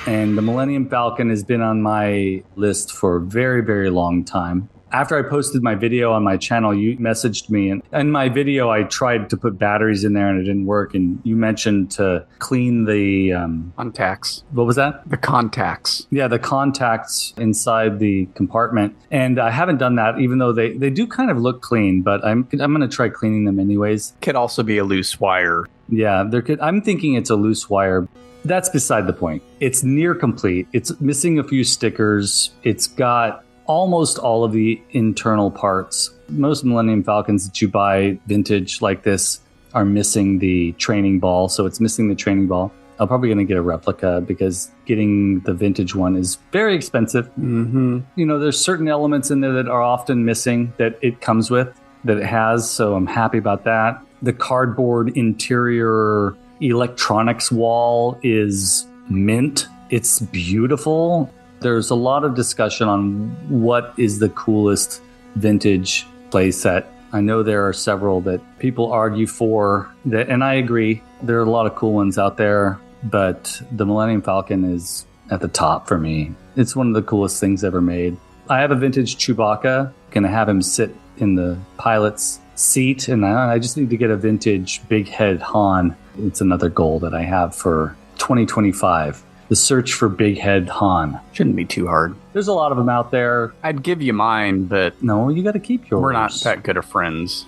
Speaker 5: And the Millennium Falcon has been on my list for a very, very long time. After I posted my video on my channel, you messaged me. And in my video, I tried to put batteries in there and it didn't work. And you mentioned to clean the...
Speaker 4: contacts.
Speaker 5: What was that?
Speaker 4: The contacts.
Speaker 5: Yeah, the contacts inside the compartment. And I haven't done that, even though they do kind of look clean. But I'm going to try cleaning them anyways.
Speaker 4: Could also be a loose wire.
Speaker 5: Yeah, I'm thinking it's a loose wire. That's beside the point. It's near complete. It's missing a few stickers. It's got almost all of the internal parts. Most Millennium Falcons that you buy vintage like this are missing the training ball. So it's missing the training ball. I'm probably going to get a replica because getting the vintage one is very expensive.
Speaker 4: Mm-hmm.
Speaker 5: You know, there's certain elements in there that are often missing that it comes with, that it has. So I'm happy about that. The cardboard interior electronics wall is mint. It's beautiful. There's a lot of discussion on what is the coolest vintage playset. I know there are several that people argue for that, and I agree. There are a lot of cool ones out there, but the Millennium Falcon is at the top for me. It's one of the coolest things ever made. I have a vintage Chewbacca. Gonna have him sit in the pilot's seat, and I just need to get a vintage Big Head Han. It's another goal that I have for 2025. The search for Big Head Han.
Speaker 4: Shouldn't be too hard.
Speaker 5: There's a lot of them out there.
Speaker 4: I'd give you mine, but...
Speaker 5: No, you got to keep yours.
Speaker 4: We're not that good of friends.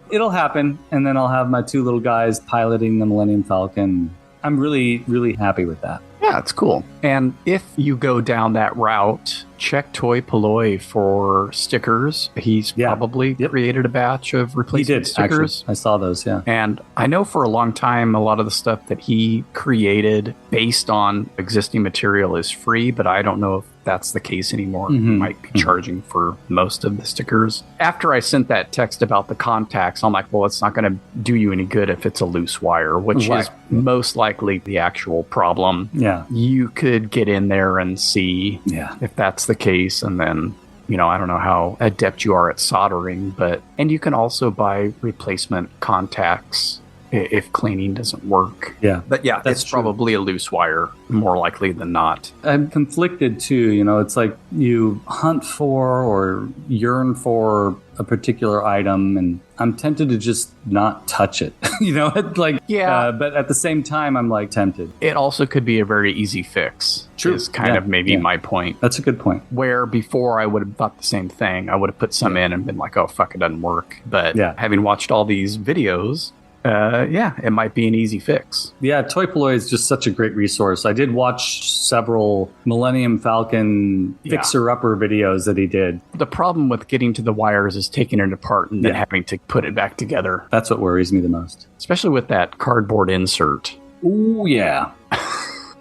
Speaker 5: It'll happen, and then I'll have my two little guys piloting the Millennium Falcon. I'm really, really happy with that.
Speaker 4: Yeah, it's cool. And if you go down that route, check Toy Polloi for stickers. He's probably created a batch of replacement stickers.
Speaker 5: Actually. I saw those, yeah.
Speaker 4: And I know for a long time, a lot of the stuff that he created based on existing material is free, but I don't know if that's the case anymore.
Speaker 5: Mm-hmm.
Speaker 4: He might be charging for most of the stickers. After I sent that text about the contacts, I'm like, well, it's not going to do you any good if it's a loose wire, which is most likely the actual problem.
Speaker 5: Yeah.
Speaker 4: You could get in there and see if that's the case, and then, you know, I don't know how adept you are at soldering, and you can also buy replacement contacts if cleaning doesn't work.
Speaker 5: Yeah.
Speaker 4: But yeah, it's probably a loose wire, more likely than not.
Speaker 5: I'm conflicted too. You know, it's like you hunt for or yearn for a particular item, and I'm tempted to just not touch it. You know, like, but at the same time, I'm like tempted.
Speaker 4: It also could be a very easy fix.
Speaker 5: True.
Speaker 4: Is kind of maybe my point.
Speaker 5: That's a good point.
Speaker 4: Where before I would have thought the same thing. I would have put some in and been like, oh, fuck, it doesn't work. But having watched all these videos, it might be an easy fix.
Speaker 5: Yeah, Toyploy is just such a great resource. I did watch several Millennium Falcon fixer-upper videos that he did.
Speaker 4: The problem with getting to the wires is taking it apart and then having to put it back together.
Speaker 5: That's what worries me the most.
Speaker 4: Especially with that cardboard insert.
Speaker 5: Ooh, yeah.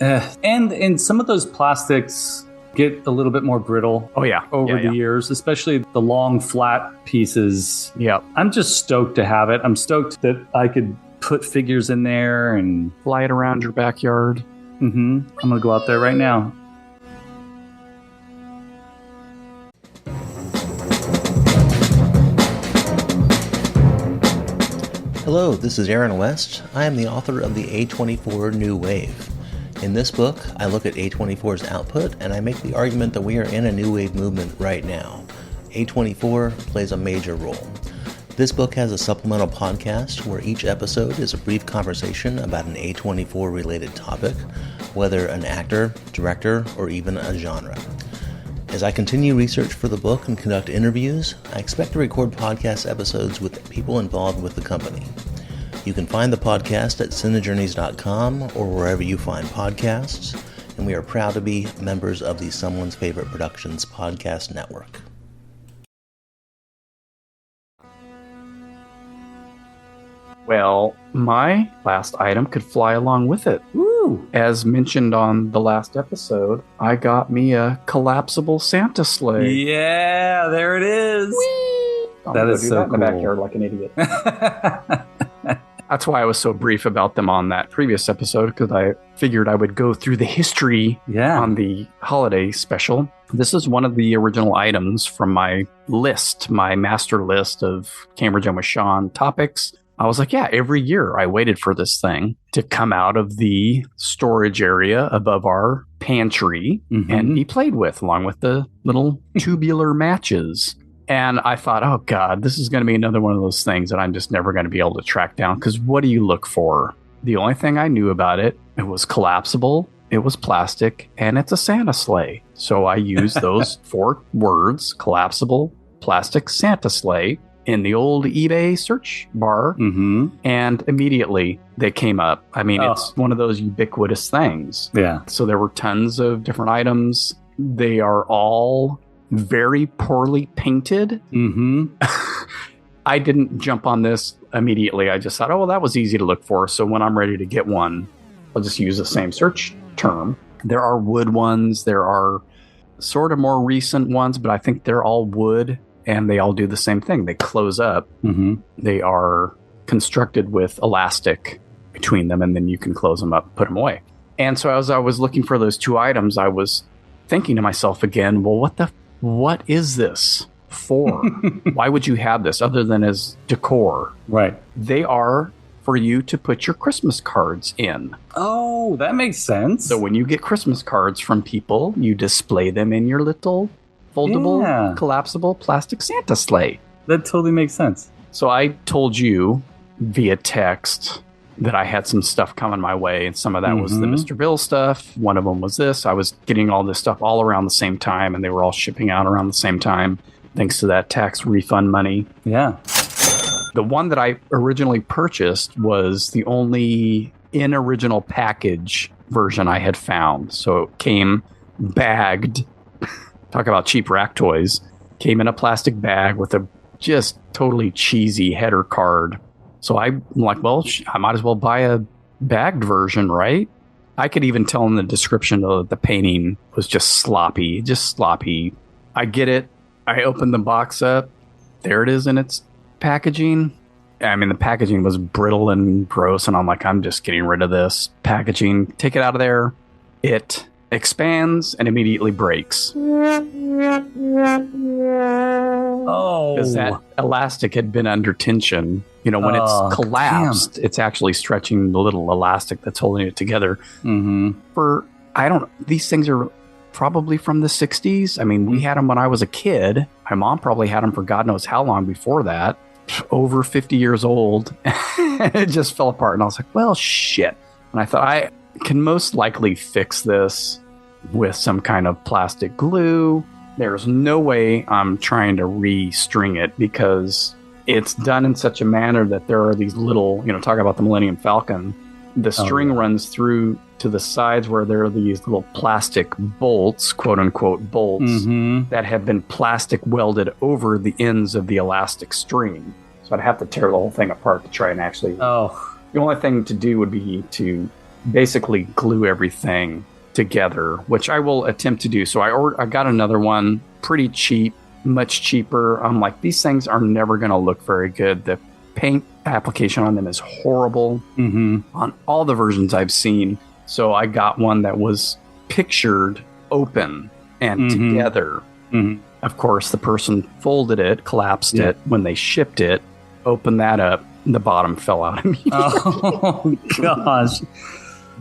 Speaker 5: And some of those plastics get a little bit more brittle over the years, especially the long flat pieces.
Speaker 4: Yeah.
Speaker 5: I'm just stoked to have it. I'm stoked that I could put figures in there and
Speaker 4: fly it around your backyard.
Speaker 5: I'm going to go out there right now.
Speaker 14: Hello, this is Aaron West. I am the author of the A24 New Wave. In this book, I look at A24's output and I make the argument that we are in a new wave movement right now. A24 plays a major role. This book has a supplemental podcast where each episode is a brief conversation about an A24 related topic, whether an actor, director, or even a genre. As I continue research for the book and conduct interviews, I expect to record podcast episodes with people involved with the company. You can find the podcast at cinejourneys.com or wherever you find podcasts, and we are proud to be members of the Someone's Favorite Productions podcast network.
Speaker 4: Well, my last item could fly along with it.
Speaker 5: Woo!
Speaker 4: As mentioned on the last episode, I got me a collapsible Santa sleigh.
Speaker 5: Yeah, there it is.
Speaker 4: Whee!
Speaker 5: That is so cool.
Speaker 4: In the backyard like an idiot. That's why I was so brief about them on that previous episode, because I figured I would go through the history on the holiday special. This is one of the original items from my list, my master list of Cambridge and with Sean topics. I was like, yeah, every year I waited for this thing to come out of the storage area above our pantry and be played with, along with the little tubular matches. And I thought, oh, God, this is going to be another one of those things that I'm just never going to be able to track down. Because what do you look for? The only thing I knew about it, it was collapsible, it was plastic, and it's a Santa sleigh. So I used those 4 words, collapsible, plastic, Santa sleigh, in the old eBay search bar. And immediately they came up. I mean, it's one of those ubiquitous things.
Speaker 5: Yeah.
Speaker 4: So there were tons of different items. They are all very poorly painted. I didn't jump on this immediately. I just thought, oh, well, that was easy to look for. So when I'm ready to get one, I'll just use the same search term. There are wood ones. There are sort of more recent ones, but I think they're all wood and they all do the same thing. They close up. They are constructed with elastic between them, and then you can close them up, put them away. And so as I was looking for those 2 items, I was thinking to myself again, well, what is this for? Why would you have this other than as decor?
Speaker 5: Right.
Speaker 4: They are for you to put your Christmas cards in.
Speaker 5: Oh, that makes sense.
Speaker 4: So when you get Christmas cards from people, you display them in your little foldable, collapsible plastic Santa sleigh.
Speaker 5: That totally makes sense.
Speaker 4: So I told you via text that I had some stuff coming my way, and some of that was the Mr. Bill stuff. One of them was this. I was getting all this stuff all around the same time, and they were all shipping out around the same time, thanks to that tax refund money.
Speaker 5: Yeah.
Speaker 4: The one that I originally purchased was the only in-original package version I had found. So it came bagged. Talk about cheap rack toys. Came in a plastic bag with a just totally cheesy header card. So I'm like, well, I might as well buy a bagged version, right? I could even tell in the description that the painting was just sloppy. I get it. I opened the box up. There it is in its packaging. I mean, the packaging was brittle and gross, and I'm like, I'm just getting rid of this packaging. Take it out of there. It expands and immediately breaks.
Speaker 5: Oh.
Speaker 4: Because that elastic had been under tension. You know, when it's collapsed, it's actually stretching the little elastic that's holding it together. These things are probably from the 60s. I mean, we had them when I was a kid. My mom probably had them for God knows how long before that. Over 50 years old. It just fell apart. And I was like, well, shit. And I thought, I can most likely fix this with some kind of plastic glue. There's no way I'm trying to re-string it because it's done in such a manner that there are these little, talk about the Millennium Falcon. The string runs through to the sides where there are these little plastic bolts, quote unquote bolts, that have been plastic welded over the ends of the elastic string. So I'd have to tear the whole thing apart to try and actually.
Speaker 5: Oh.
Speaker 4: The only thing to do would be to basically glue everything together, which I will attempt to do. So I got another one, pretty cheap, much cheaper. I'm like, these things are never going to look very good. The paint application on them is horrible on all the versions I've seen. So I got one that was pictured open and together. Of course, the person folded it, collapsed it when they shipped it, opened that up, and the bottom fell out immediately.
Speaker 5: Oh, gosh.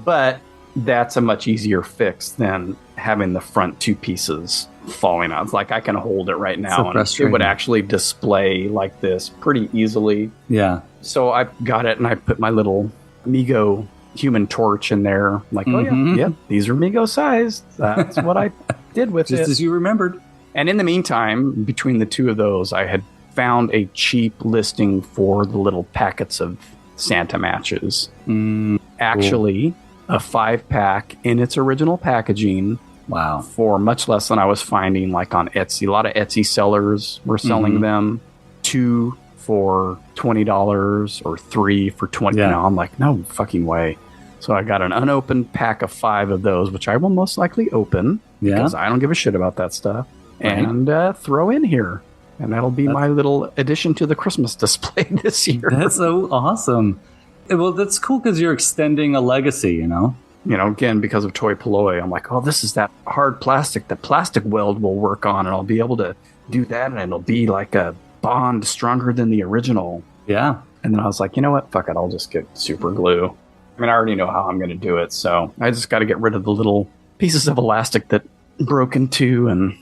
Speaker 4: But that's a much easier fix than having the front two pieces falling out. It's like I can hold it right now and it would actually display like this pretty easily.
Speaker 5: Yeah.
Speaker 4: So I got it and I put my little Mego Human Torch in there. Like, oh yeah, these are Mego sized. That's what I did with it.
Speaker 5: Just as you remembered.
Speaker 4: And in the meantime, between the two of those, I had found a cheap listing for the little packets of Santa matches. Actually, a 5-pack in its original packaging.
Speaker 5: Wow.
Speaker 4: For much less than I was finding like on Etsy. A lot of Etsy sellers were selling them. 2 for $20 or 3 for $20.
Speaker 5: Yeah.
Speaker 4: I'm like, no fucking way. So I got an unopened pack of 5 of those, which I will most likely open because I don't give a shit about that stuff. Right. And throw in here. And that'll be my little addition to the Christmas display this year.
Speaker 5: That's so awesome. Well, that's cool because you're extending a legacy,
Speaker 4: again, because of Toy Polloi, I'm like, oh, this is that hard plastic that Plastic Weld will work on, and I'll be able to do that, and it'll be like a bond stronger than the original.
Speaker 5: Yeah.
Speaker 4: And then I was like, you know what? Fuck it. I'll just get super glue. I mean, I already know how I'm going to do it, so I just got to get rid of the little pieces of elastic that broke in two and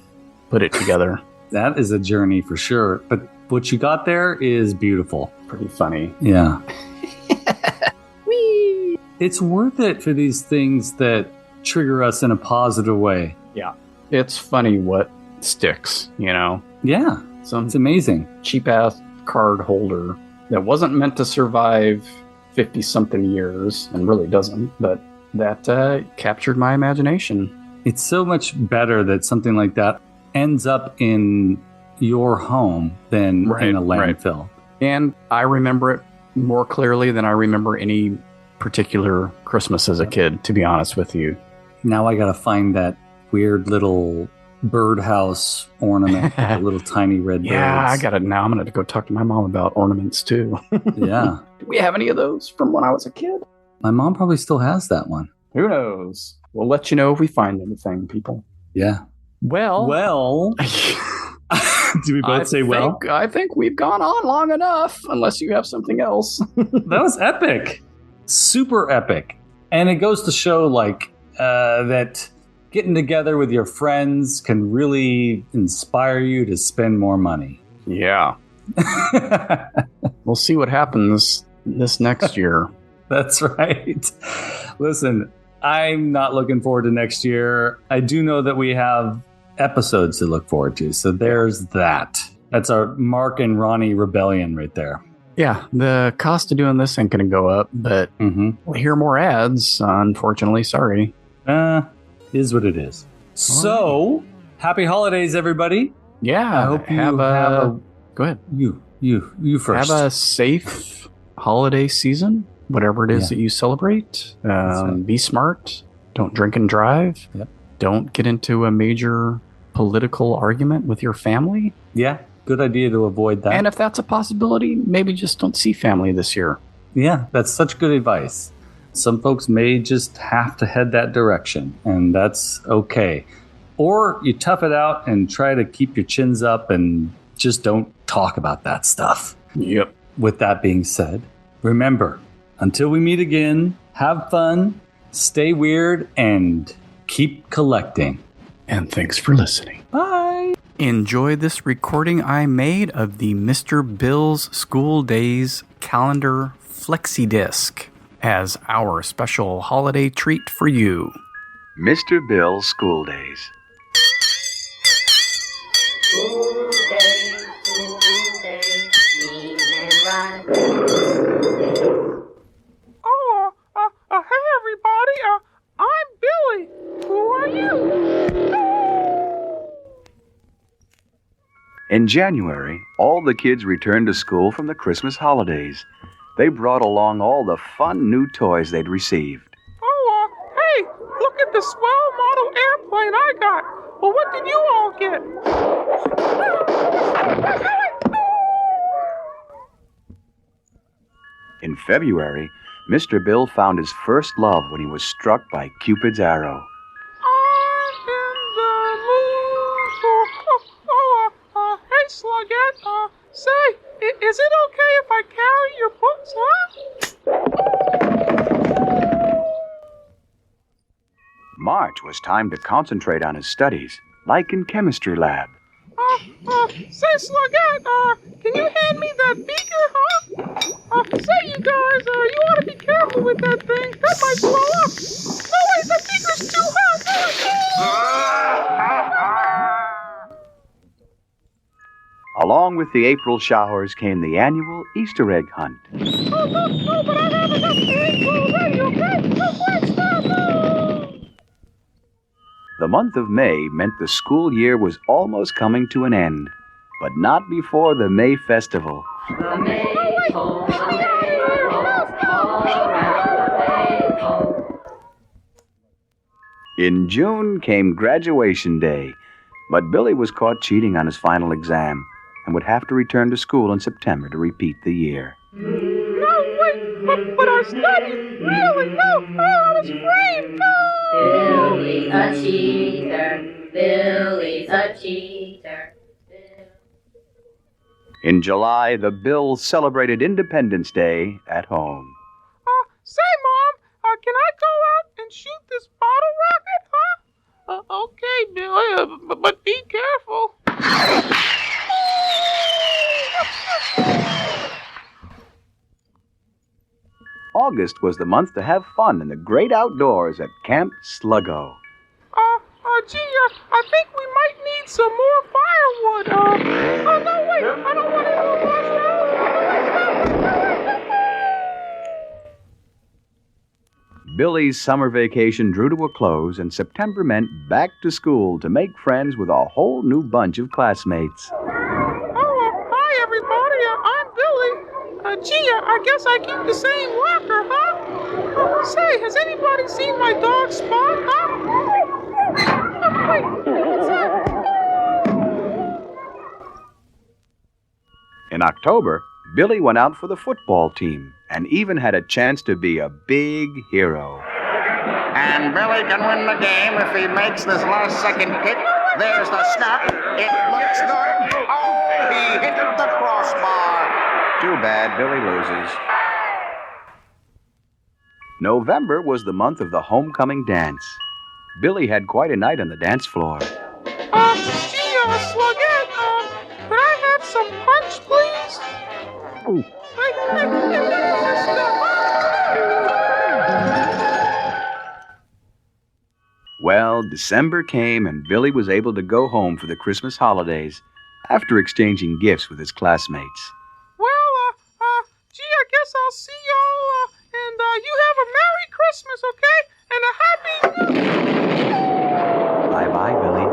Speaker 4: put it together.
Speaker 5: That is a journey for sure. But what you got there is beautiful.
Speaker 4: Pretty funny.
Speaker 5: Yeah. It's worth it for these things that trigger us in a positive way.
Speaker 4: Yeah. It's funny what sticks,
Speaker 5: Yeah.
Speaker 4: Some
Speaker 5: it's amazing.
Speaker 4: Cheap-ass card holder that wasn't meant to survive 50-something years, and really doesn't, but that captured my imagination.
Speaker 5: It's so much better that something like that ends up in your home than in a landfill.
Speaker 4: Right. And I remember it more clearly than I remember any particular Christmas as a kid, to be honest with you.
Speaker 5: Now I gotta find that weird little birdhouse ornament with the little tiny red birds.
Speaker 4: Yeah, I got it now. I'm gonna go talk to my mom about ornaments too.
Speaker 5: Yeah.
Speaker 4: Do we have any of those from when I was a kid?
Speaker 5: My mom probably still has that one.
Speaker 4: Who knows? We'll let you know if we find anything, people.
Speaker 5: Yeah.
Speaker 4: Well.
Speaker 5: Do we both say well?
Speaker 4: I think we've gone on long enough, unless you have something else.
Speaker 5: That was epic. Super epic. And it goes to show that getting together with your friends can really inspire you to spend more money.
Speaker 4: Yeah. We'll see what happens this next year.
Speaker 5: That's right. Listen, I'm not looking forward to next year. I do know that we have episodes to look forward to. So there's that. That's our Mark and Ronnie rebellion right there.
Speaker 4: Yeah, the cost of doing this ain't going to go up, but we'll hear more ads, unfortunately. Sorry.
Speaker 5: Is what it is. So, happy holidays, everybody.
Speaker 4: Yeah.
Speaker 5: I hope you have a...
Speaker 4: Go ahead.
Speaker 5: You first.
Speaker 4: Have a safe holiday season, whatever it is that you celebrate. Right. Be smart. Don't drink and drive.
Speaker 5: Yep.
Speaker 4: Don't get into a major political argument with your family.
Speaker 5: Yeah. Good idea to avoid that.
Speaker 4: And if that's a possibility, maybe just don't see family this year.
Speaker 5: Yeah, that's such good advice. Some folks may just have to head that direction, and that's okay. Or you tough it out and try to keep your chins up and just don't talk about that stuff.
Speaker 4: Yep.
Speaker 5: With that being said, remember, until we meet again, have fun, stay weird, and keep collecting.
Speaker 4: And thanks for listening.
Speaker 5: Bye.
Speaker 4: Enjoy this recording I made of the Mr. Bill's School Days Calendar Flexi Disc as our special holiday treat for you.
Speaker 15: Mr. Bill's School Days.
Speaker 16: School days,
Speaker 7: Hey everybody, I'm Billy. Who are you?
Speaker 15: In January, all the kids returned to school from the Christmas holidays. They brought along all the fun new toys they'd received.
Speaker 7: Hey, look at the swell model airplane I got. Well, what did you all get?
Speaker 15: In February, Mr. Bill found his first love when he was struck by Cupid's arrow.
Speaker 7: Hey, Slugette, say, is it okay if I carry your books, huh?
Speaker 15: March was time to concentrate on his studies, like in chemistry lab.
Speaker 7: Say, Slugette, can you hand me that beaker, huh? Say, you guys, you ought to be careful with that thing. That might blow up. No, wait, that beaker's too hot.
Speaker 15: Along with the April showers came the annual Easter egg hunt.
Speaker 7: No, but I have enough eggs already, okay? No, wait, stop, no!
Speaker 15: The month of May meant the school year was almost coming to an end, but not before the May Festival.
Speaker 16: The Maypole, the Maypole, all around the Maypole.
Speaker 15: In June came graduation day, but Billy was caught cheating on his final exam and would have to return to school in September to repeat the year.
Speaker 7: No, wait, but I studied. Really, no, I was framed, no!
Speaker 16: Billy's a cheater, Billy's a cheater.
Speaker 15: In July, the Bills celebrated Independence Day at home.
Speaker 7: Say, Mom, can I go out and shoot this bottle rocket, huh? Okay, Billy, but be careful.
Speaker 15: August was the month to have fun in the great outdoors at Camp Sluggo.
Speaker 7: Gee, I think we might need some more firewood. No, wait, I don't want any more marshmallows.
Speaker 15: Billy's summer vacation drew to a close, and September meant back to school to make friends with a whole new bunch of classmates.
Speaker 7: Hi, everybody. I'm Billy. Gee, I guess I keep the same locker, huh? Say, has anybody seen my dog Spot, huh? Wait, what's that?
Speaker 15: In October, Billy went out for the football team and even had a chance to be a big hero.
Speaker 17: And Billy can win the game if he makes this last-second kick. There's the snap. It looks good. Oh, he hit the crossbar.
Speaker 15: Too bad Billy loses. November was the month of the homecoming dance. Billy had quite a night on the dance floor.
Speaker 7: Slugette, could I have some punch, please?
Speaker 15: Well, December came and Billy was able to go home for the Christmas holidays after exchanging gifts with his classmates.
Speaker 7: Well, gee, I guess I'll see y'all, and you have a Merry Christmas, okay? And a Happy New Year!
Speaker 15: Bye-bye, Billy.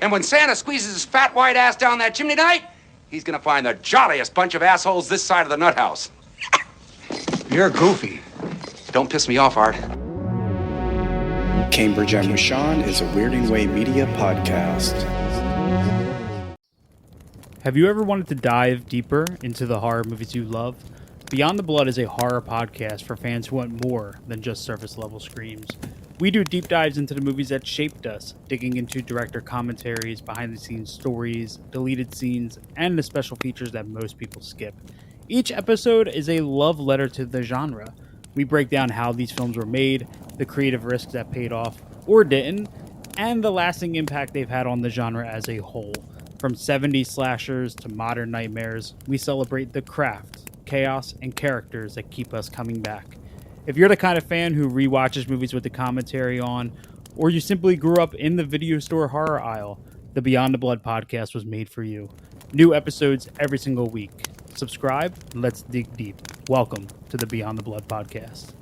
Speaker 18: And when Santa squeezes his fat white ass down that chimney tonight, he's gonna find the jolliest bunch of assholes this side of the nut house. You're goofy. Don't piss me off, Art.
Speaker 3: Cambridge and Rashawn is a Weirding Way Media podcast.
Speaker 19: Have you ever wanted to dive deeper into the horror movies you love? Beyond the Blood is a horror podcast for fans who want more than just surface-level screams. We do deep dives into the movies that shaped us, digging into director commentaries, behind-the-scenes stories, deleted scenes, and the special features that most people skip. Each episode is a love letter to the genre. We break down how these films were made, the creative risks that paid off or didn't, and the lasting impact they've had on the genre as a whole. From 70s slashers to modern nightmares, we celebrate the craft, chaos, and characters that keep us coming back. If you're the kind of fan who rewatches movies with the commentary on, or you simply grew up in the video store horror aisle, the Beyond the Blood podcast was made for you. New episodes every single week. subscribe, and let's dig deep. Welcome to the Beyond the Blood podcast.